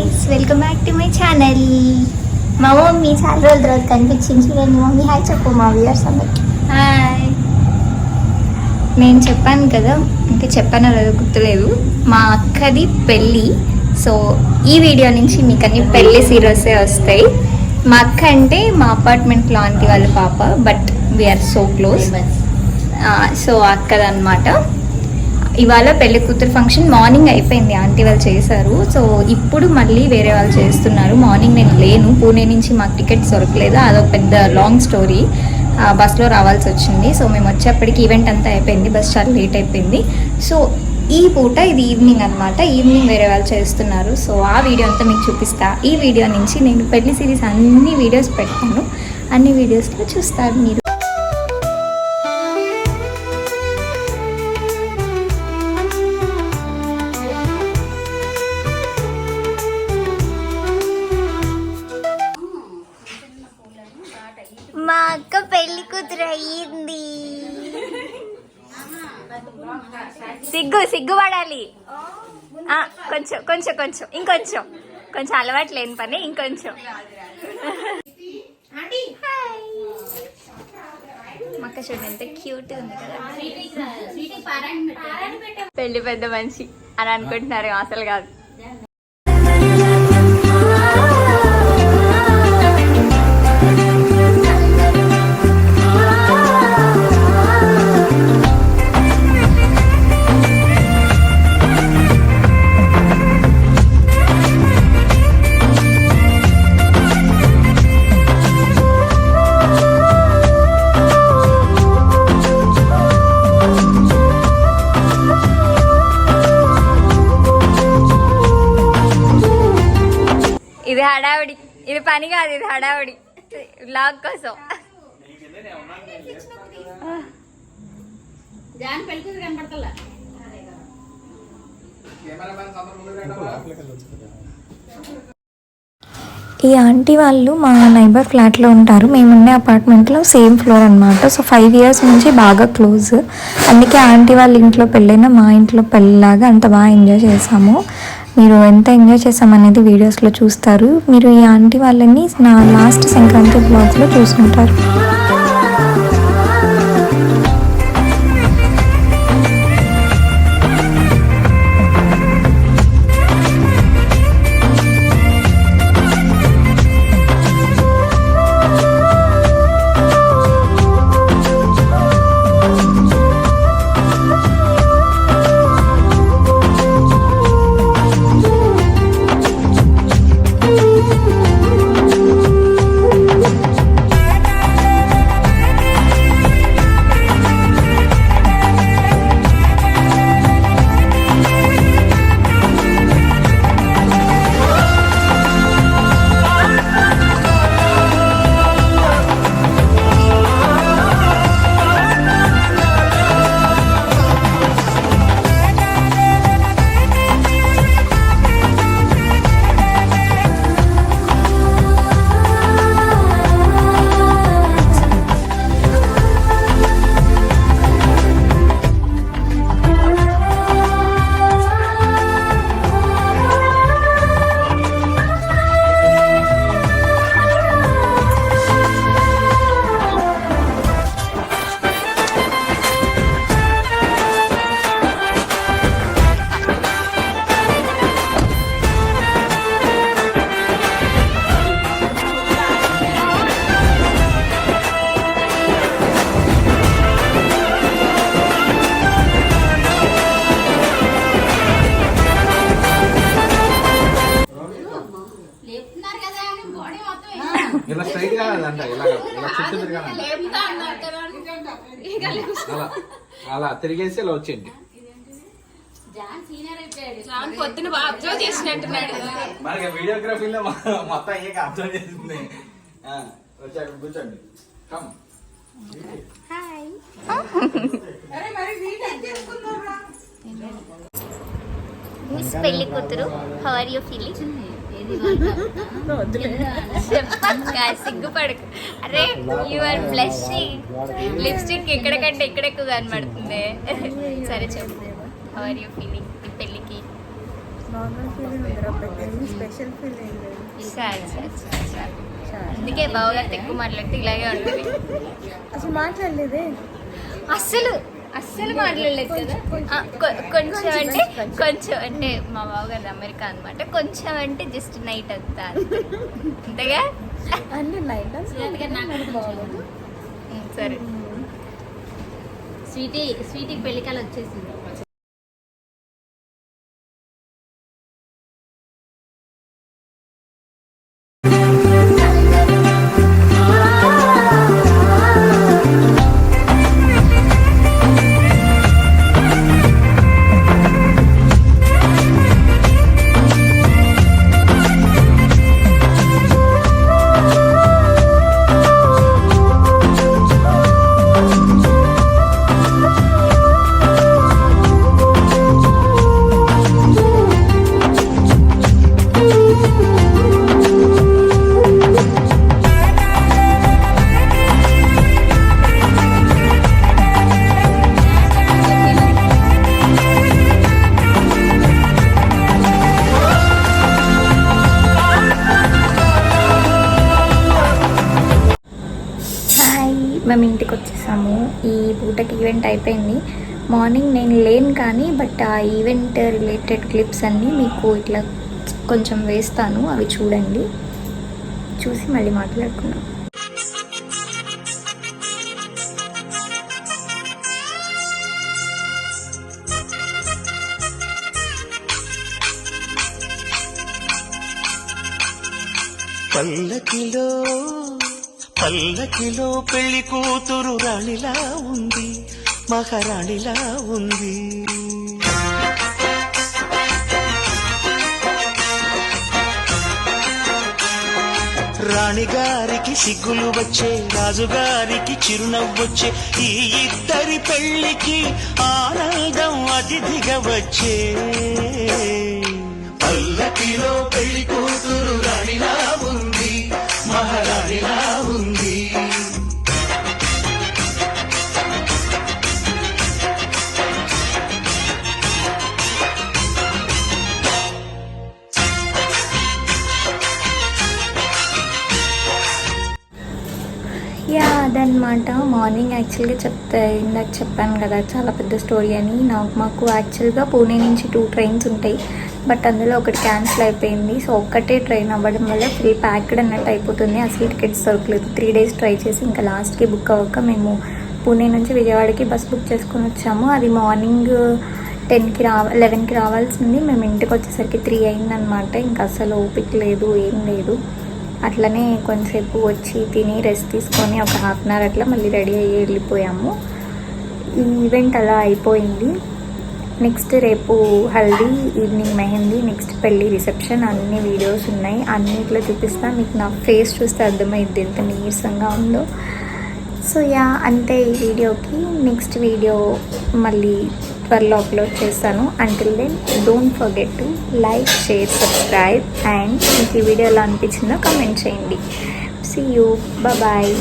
Guys, welcome back to my channel. మా mummy చాలా రోజుల తర్వాత కనిపించింది. చూడండి మమ్మీ, హాయ్ చెప్పు మా వ్యూవర్స్ అందరికి. హాయ్. నేను చెప్పాను కదా, ఇంకా చెప్పానో లేదో గుర్తులేదు, మా అక్కది పెళ్ళి. సో ఈ వీడియో నుంచి మీకు అన్ని పెళ్ళి సీరియల్సే వస్తాయి. మా అక్క అంటే మా అపార్ట్మెంట్లో ఆంటీ వాళ్ళ పాప, but we're so close. So అక్కదన్నమాట. ఇవాళ పెళ్లి కూతురు ఫంక్షన్ మార్నింగ్ అయిపోయింది, ఆంటీ వాళ్ళు చేశారు. సో ఇప్పుడు మళ్ళీ వేరే వాళ్ళు చేస్తున్నారు. మార్నింగ్ నేను లేను, పూణే నుంచి మాకు టికెట్స్ దొరకలేదు. అదొక పెద్ద లాంగ్ స్టోరీ. బస్లో రావాల్సి వచ్చింది. సో మేము వచ్చేప్పటికి ఈవెంట్ అంతా అయిపోయింది, బస్ చాలా లేట్ అయిపోయింది. సో ఈ పూట ఇది ఈవినింగ్ అనమాట. ఈవినింగ్ వేరే వాళ్ళు చేస్తున్నారు. సో ఆ వీడియో అంతా మీకు చూపిస్తా. ఈ వీడియో నుంచి నేను పెళ్లి సిరీస్ అన్ని వీడియోస్ పెడతాను, అన్ని వీడియోస్లో చూస్తారు మీరు. మా అక్క పెళ్లి కూతురు అయ్యింది. సిగ్గుపడాలి. కొంచెం కొంచెం కొంచెం ఇంకొంచెం కొంచెం అలవాటు లేని పని, ఇంకొంచెం. మక్క చూడండి ఎంత క్యూట్ ఉంది కదా. పెళ్లి పెద్ద మనిషి అని అనుకుంటున్నారు, అసలు కాదు. ఇది హడావిడి, ఇది పని కాదు, ఇది హడావిడి బ్లాగ్ కోసం. ఈ ఆంటీ వాళ్ళు మా నైబర్ ఫ్లాట్లో ఉంటారు. మేముండే అపార్ట్మెంట్లో సేమ్ ఫ్లోర్ అనమాట. సో 5 years నుంచి బాగా క్లోజ్. అందుకే ఆంటీ వాళ్ళ ఇంట్లో పెళ్ళైనా మా ఇంట్లో పెళ్ళిలాగా అంత బాగా ఎంజాయ్ చేసాము. మీరు ఎంత ఎంజాయ్ చేసామనేది వీడియోస్లో చూస్తారు. మీరు ఈ ఆంటీ వాళ్ళని నా లాస్ట్ సంక్రాంతి బ్లాగ్స్లో చూసుకుంటారు. ఇలా స్ట్రైట్ కాదంట, ఇలా ఇలా చుట్టూ తిరగాలంట. అలా తిరిగేసి ఇలా వచ్చేయండి. మనకి వీడియోగ్రఫీలో మొత్తం అయ్యాక అర్థం చేసింది. వచ్చాక కూర్చోండి. మిస్ పెళ్లి కూతురు, హౌ ఆర్ యూ ఫీలింగ్? సిగ్గుపడకు. అరే యు ఆర్ బ్లషింగ్. లిప్స్టిక్ ఇక్కడ కంటే ఇక్కడ ఎక్కువ కనబడుతుంది. సరే చెప్పు, హౌ ఆర్ యూ ఫీలింగ్ ఈ పెళ్ళికి? నార్మల్ ఫీలింగ్ ఉందిరా పెట్టింది, స్పెషల్ ఫీలింగ్ లేదు. అందుకే బావగారితో ఎక్కువ మాట్లాడితే ఇలాగే ఉంటుంది. అసలు మాట్లాడలేదే, అస్సలు మాట్లాడలేదు కదా. కొంచెం అంటే మా బావగారు అమెరికా అనమాట, కొంచెం అంటే జస్ట్ నైట్ అంతా అంతేగా. అన్ని నైట్ బాగోదు. సరే స్వీటీ పెళ్ళికాలు వచ్చేసింది. మేము ఇంటికి వచ్చేసాము. ఈ పూటకి ఈవెంట్ అయిపోయింది. మార్నింగ్ నేను లేను కానీ బట్ ఆ ఈవెంట్ రిలేటెడ్ క్లిప్స్ అన్నీ మీకు ఇట్లా కొంచెం వేస్తాను, అవి చూడండి, చూసి మళ్ళీ మాట్లాడుకున్నాం. పల్లకిలో పెళ్లి కూతురు రాణిలా ఉంది, మహారాణిలా ఉంది. రాణిగారికి సిగ్గులు వచ్చే, రాజుగారికి చిరునవ్వొచ్చే, ఈ ఇద్దరి పెళ్లికి ఆనందం అతిథిగా వచ్చే. పల్లకిలో పెళ్లి కూతురు రాణిలా ఉంది, మహారాణిలా ఉంది. యా అదనమాట. మార్నింగ్ యాక్చువల్గా ఇందాక చెప్పాను కదా చాలా పెద్ద స్టోరీ అని. మాకు యాక్చువల్గా పూణే నుంచి 2 ట్రైన్స్ ఉంటాయి, బట్ అందులో ఒకటి క్యాన్సిల్ అయిపోయింది. సో ఒక్కటే ట్రైన్ అవ్వడం వల్ల ఫుల్ ప్యాక్డ్ అన్నట్టు అయిపోతుంది. అసలు టికెట్స్ దొరకలేదు. 3 డేస్ ట్రై చేసి ఇంకా లాస్ట్కి బుక్ అవ్వక మేము పూణే నుంచి విజయవాడకి బస్ బుక్ చేసుకొని వచ్చాము. అది మార్నింగ్ 11కి రావాల్సింది. మేము ఇంటికి వచ్చేసరికి 3 అయిందనమాట. ఇంకా అసలు ఓపిక లేదు, ఏం లేదు. అట్లనే కొంతసేపు వచ్చి తిని రెస్ట్ తీసుకొని ఒక ½ అన్ అవర్ అట్లా మళ్ళీ రెడీ అయ్యి వెళ్ళిపోయాము. ఈ ఈవెంట్ అలా అయిపోయింది. నెక్స్ట్ రేపు హల్దీ, ఈవినింగ్ మెహందీ, నెక్స్ట్ పెళ్ళి, రిసెప్షన్, అన్ని వీడియోస్ ఉన్నాయి. అన్నిట్లో చూపిస్తా. మీకు నా ఫేస్ చూస్తే అర్థమైద్ది ఎంత నీరసంగా ఉందో. సో యా అంతే ఈ వీడియోకి. నెక్స్ట్ వీడియో మళ్ళీ త్వరలో అప్లోడ్ చేస్తాను. Until then don't forget to like, share, subscribe and మీకు ఈ వీడియో ఎలా అనిపించిందో కామెంట్ చేయండి. See you, bye.